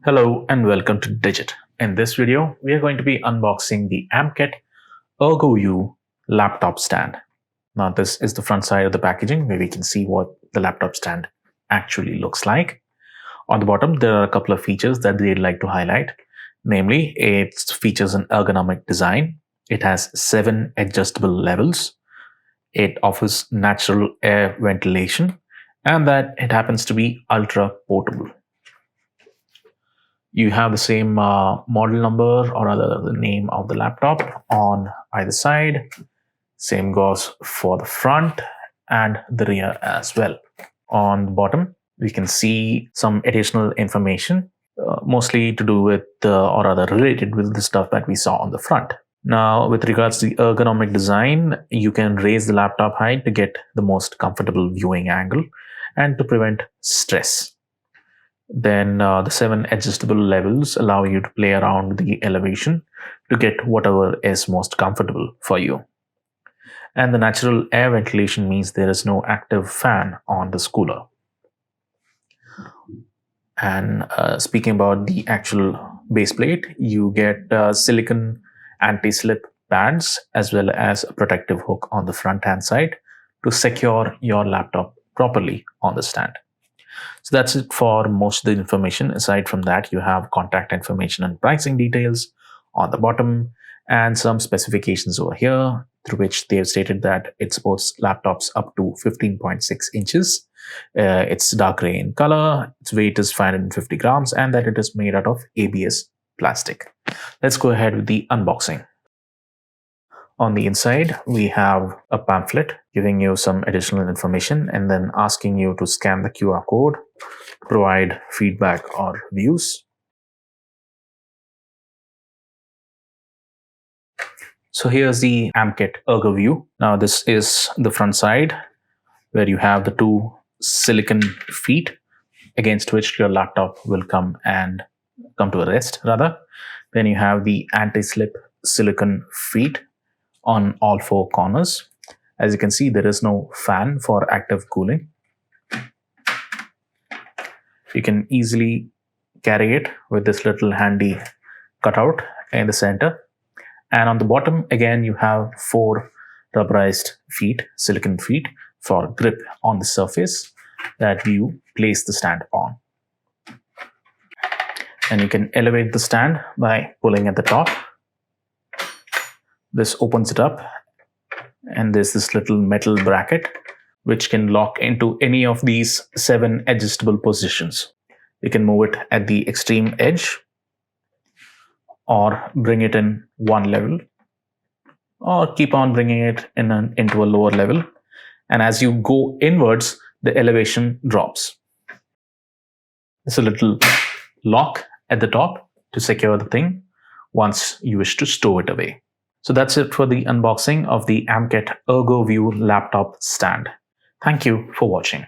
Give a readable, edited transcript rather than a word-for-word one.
Hello and welcome to Digit. In this video, we are going to be unboxing the Amkette Ergo laptop stand. Now this is the front side of the packaging where we can see what the laptop stand actually looks like. On the bottom, there are a couple of features that they'd like to highlight. Namely, it features an ergonomic design. It has 7 adjustable levels. It offers natural air ventilation and that it happens to be ultra portable. You have the same model number or rather the name of the laptop on either side. Same goes for the front and the rear as well. On the bottom, we can see some additional information, mostly to do with or rather related with the stuff that we saw on the front. Now, with regards to the ergonomic design, you can raise the laptop height to get the most comfortable viewing angle and to prevent stress. Then the 7 adjustable levels allow you to play around the elevation to get whatever is most comfortable for you. And the natural air ventilation means there is no active fan on this cooler. And speaking about the actual base plate, you get silicone anti-slip pads as well as a protective hook on the front hand side to secure your laptop properly on the stand. So that's it for most of the information. Aside from that, you have contact information and pricing details on the bottom and some specifications over here, through which they have stated that it supports laptops up to 15.6 inches. It's dark gray in color, its weight is 550 grams, and that it is made out of ABS plastic. Let's go ahead with the unboxing. On the inside, we have a pamphlet giving you some additional information and then asking you to scan the QR code, provide feedback or reviews. So here's the Amkette Ergo view. Now this is the front side where you have the 2 silicone feet against which your laptop will come to a rest rather. Then you have the anti-slip silicone feet on all 4 corners. As you can see, there is no fan for active cooling. You can easily carry it with this little handy cutout in the center. And on the bottom, again, you have 4 rubberized feet, silicone feet, for grip on the surface that you place the stand on. And you can elevate the stand by pulling at the top. This opens it up, and there's this little metal bracket which can lock into any of these 7 adjustable positions. You can move it at the extreme edge or bring it in one level or keep on bringing it into a lower level. And as you go inwards, the elevation drops. There's a little lock at the top to secure the thing once you wish to stow it away. So that's it for the unboxing of the Amkette Ergo laptop stand. Thank you for watching.